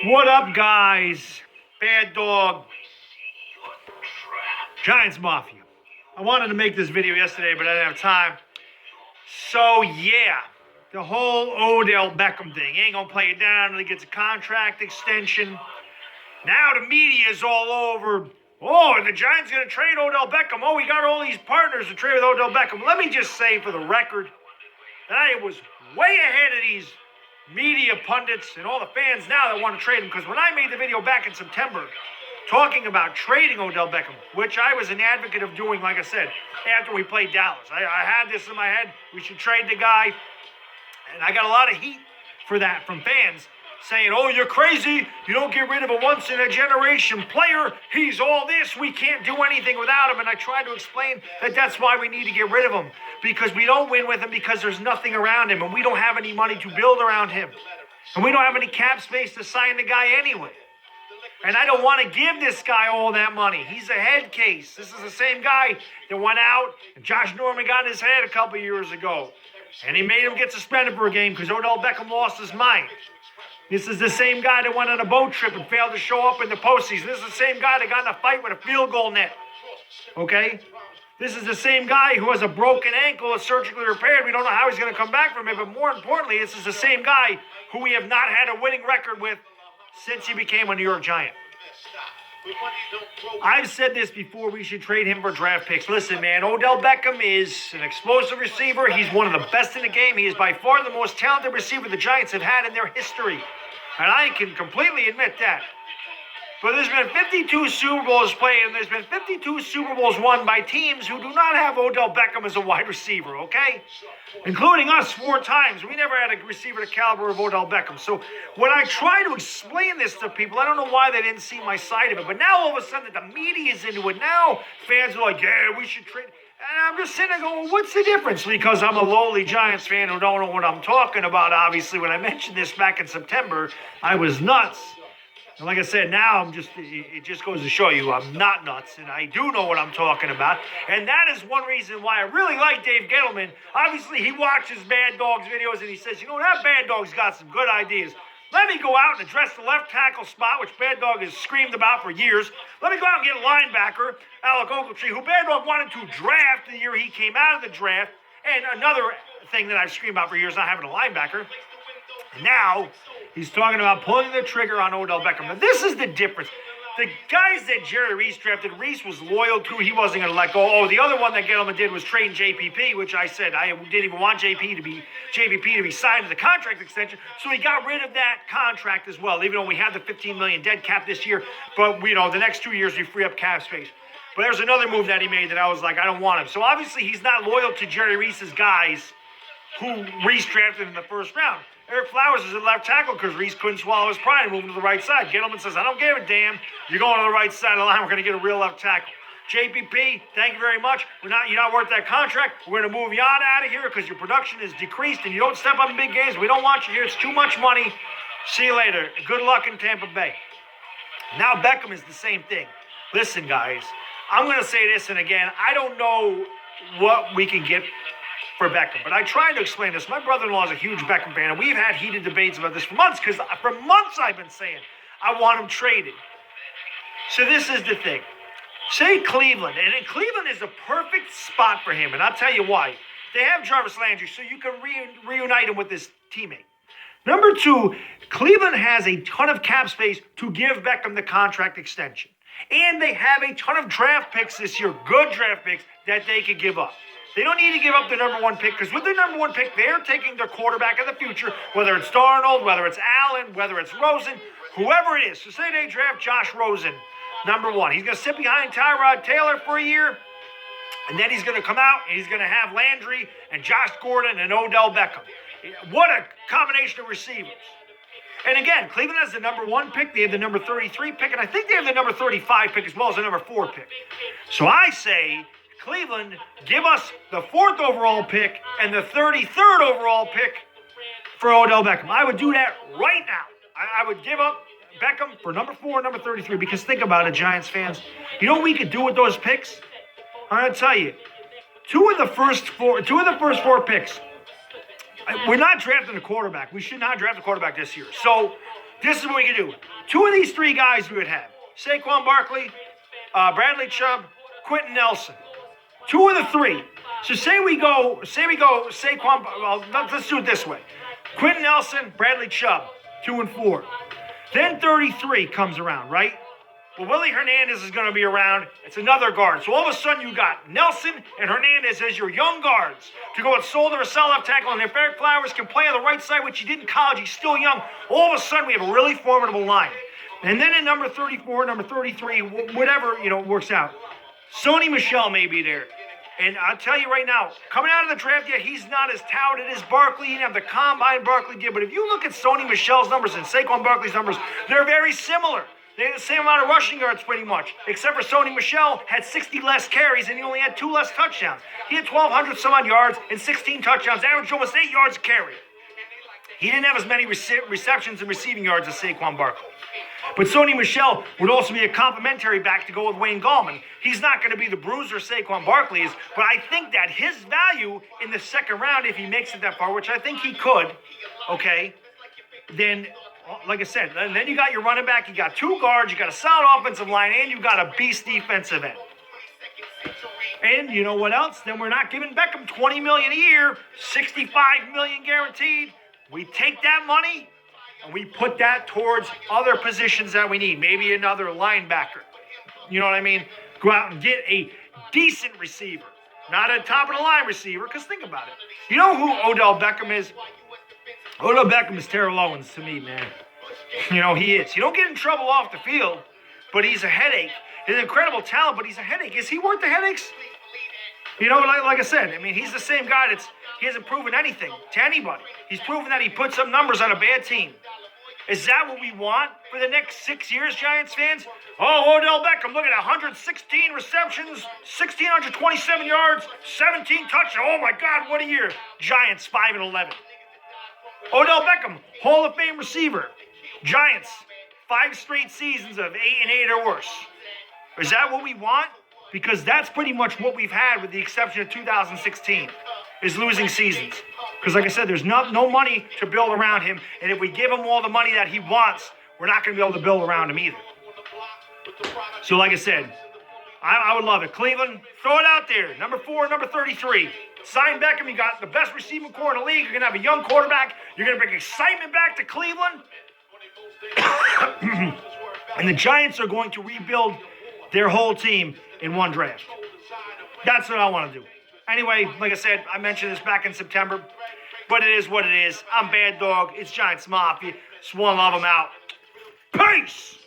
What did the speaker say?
What up, guys? Bad Dog, Giants Mafia. I wanted to make this video yesterday, but I didn't have time. So, yeah, the whole Odell Beckham thing. He ain't going to play it down until he gets a contract extension. Now the media is all over. Oh, the Giants going to trade Odell Beckham. Oh, we got all these partners to trade with Odell Beckham. Let me just say for the record that I was way ahead of these media pundits and all the fans now that want to trade him, because when I made the video back in September talking about trading Odell Beckham, which I was an advocate of doing, like I said, after we played Dallas, I had this in my head, we should trade the guy, and I got a lot of heat for that from fans saying, oh, you're crazy, you don't get rid of a once-in-a-generation player, he's all this, we can't do anything without him. And I tried to explain that that's why we need to get rid of him, because we don't win with him because there's nothing around him, and we don't have any money to build around him, and we don't have any cap space to sign the guy anyway. And I don't want to give this guy all that money. He's a head case. This is the same guy that went out and Josh Norman got in his head a couple years ago, and he made him get suspended for a game because Odell Beckham lost his mind. This is the same guy that went on a boat trip and failed to show up in the postseason. This is the same guy that got in a fight with a field goal net. Okay? This is the same guy who has a broken ankle, is surgically repaired. We don't know how he's going to come back from it. But more importantly, this is the same guy who we have not had a winning record with since he became a New York Giant. I've said this before, we should trade him for draft picks. Listen, man, Odell Beckham is an explosive receiver. He's one of the best in the game. He is by far the most talented receiver the Giants have had in their history. And I can completely admit that. But there's been 52 Super Bowls played, and there's been 52 Super Bowls won by teams who do not have Odell Beckham as a wide receiver, okay? Including us 4 times. We never had a receiver the caliber of Odell Beckham. So when I try to explain this to people, I don't know why they didn't see my side of it. But now all of a sudden the media is into it. Now fans are like, yeah, we should trade. And I'm just sitting there going, well, what's the difference? Because I'm a lowly Giants fan who don't know what I'm talking about. Obviously, when I mentioned this back in September, I was nuts. And like I said, now it just goes to show you I'm not nuts, and I do know what I'm talking about. And that is one reason why I really like Dave Gettleman. Obviously, he watches Bad Dog's videos, and he says, you know, that Bad Dog's got some good ideas. Let me go out and address the left tackle spot, which Bad Dog has screamed about for years. Let me go out and get a linebacker, Alec Ogletree, who Bad Dog wanted to draft the year he came out of the draft. And another thing that I've screamed about for years, not having a linebacker. Now, he's talking about pulling the trigger on Odell Beckham. Now, this is the difference. The guys that Jerry Reese drafted, Reese was loyal to. He wasn't going to let go. Oh, the other one that Gettleman did was trading JPP, which I said I didn't even want JPP to be signed to the contract extension. So he got rid of that contract as well, even though we had the $15 million dead cap this year. But, you know, the next 2 years we free up cap space. But there's another move that he made that I was like, I don't want him. So obviously he's not loyal to Jerry Reese's guys who Reese drafted in the first round. Eric Flowers is at left tackle because Reese couldn't swallow his pride and move to the right side. Gettleman says, I don't give a damn. You're going to the right side of the line. We're going to get a real left tackle. JPP, thank you very much. You're not worth that contract. We're going to move you on out of here because your production is decreased and you don't step up in big games. We don't want you here. It's too much money. See you later. Good luck in Tampa Bay. Now Beckham is the same thing. Listen, guys, I'm going to say this, and again, I don't know what we can get for Beckham, but I tried to explain this. My brother-in-law is a huge Beckham fan, and we've had heated debates about this for months, because for months I've been saying I want him traded. So this is the thing. Say Cleveland, and Cleveland is a perfect spot for him, and I'll tell you why. They have Jarvis Landry, so you can reunite him with his teammate. Number 2, Cleveland has a ton of cap space to give Beckham the contract extension. And they have a ton of draft picks this year, good draft picks, that they could give up. They don't need to give up the number 1 pick, because with their number 1 pick, they're taking their quarterback of the future, whether it's Darnold, whether it's Allen, whether it's Rosen, whoever it is. So say they draft Josh Rosen, number 1. He's going to sit behind Tyrod Taylor for a year, and then he's going to come out, and he's going to have Landry and Josh Gordon and Odell Beckham. What a combination of receivers. And again, Cleveland has the number 1 pick. They have the number 33 pick, and I think they have the number 35 pick as well as the number 4 pick. So I say, Cleveland, give us the 4th overall pick and the 33rd overall pick for Odell Beckham. I would do that right now. I would give up Beckham for number 4 and number 33, because think about it, Giants fans. You know what we could do with those picks? I'm going to tell you. Two of the first 4 picks. We're not drafting a quarterback. We should not draft a quarterback this year. So This is what we can do. 2 of these 3 guys we would have. Saquon Barkley, Bradley Chubb, Quentin Nelson. 2 of the 3. So say we go Saquon, well, let's do it this way. Quentin Nelson, Bradley Chubb, 2 and 4. Then 33 comes around, right? Well, Willie Hernandez is going to be around. It's another guard. So all of a sudden you got Nelson and Hernandez as your young guards to go at shoulder or cell left tackle, and if Eric Flowers can play on the right side, which he did in college, he's still young. All of a sudden we have a really formidable line. And then in number 34, number 33, whatever, works out. Sony Michel may be there. And I'll tell you right now, coming out of the draft, yeah, he's not as touted as Barkley. He didn't have the combine Barkley did. But if you look at Sony Michel's numbers and Saquon Barkley's numbers, they're very similar. They had the same amount of rushing yards pretty much, except for Sony Michel had 60 less carries and he only had 2 less touchdowns. He had 1,200 some odd yards and 16 touchdowns, averaged almost 8 yards a carry. He didn't have as many receptions and receiving yards as Saquon Barkley. But Sony Michel would also be a complimentary back to go with Wayne Gallman. He's not going to be the bruiser Saquon Barkley is, but I think that his value in the second round, if he makes it that far, which I think he could, okay, then, like I said, then you got your running back, you got 2 guards, you got a solid offensive line, and you got a beast defensive end. And you know what else? Then we're not giving Beckham $20 million a year, $65 million guaranteed. We take that money and we put that towards other positions that we need. Maybe another linebacker. You know what I mean? Go out and get a decent receiver. Not a top-of-the-line receiver, because think about it. You know who Odell Beckham is? Odell Beckham is Terrell Owens to me, man. He is. You don't get in trouble off the field, but he's a headache. He's an incredible talent, but he's a headache. Is he worth the headaches? Like I said, he's the same guy he hasn't proven anything to anybody. He's proven that he puts up numbers on a bad team. Is that what we want for the next 6 years, Giants fans? Oh, Odell Beckham, look at 116 receptions, 1,627 yards, 17 touchdowns. Oh, my God, what a year. Giants, 5-11. Odell Beckham, Hall of Fame receiver. Giants, 5 straight seasons of 8-8 or worse. Is that what we want? Because that's pretty much what we've had with the exception of 2016, is losing seasons. Because like I said, there's no money to build around him, and if we give him all the money that he wants, we're not going to be able to build around him either. So like I said, I would love it. Cleveland, throw it out there. Number 4, number 33. Sign Beckham. You got the best receiving core in the league. You're going to have a young quarterback. You're going to bring excitement back to Cleveland. And the Giants are going to rebuild their whole team in one draft. That's what I want to do. Anyway, like I said, I mentioned this back in September, but it is what it is. I'm Bad Dog. It's Giants Mafia. Just want to love them out. Peace!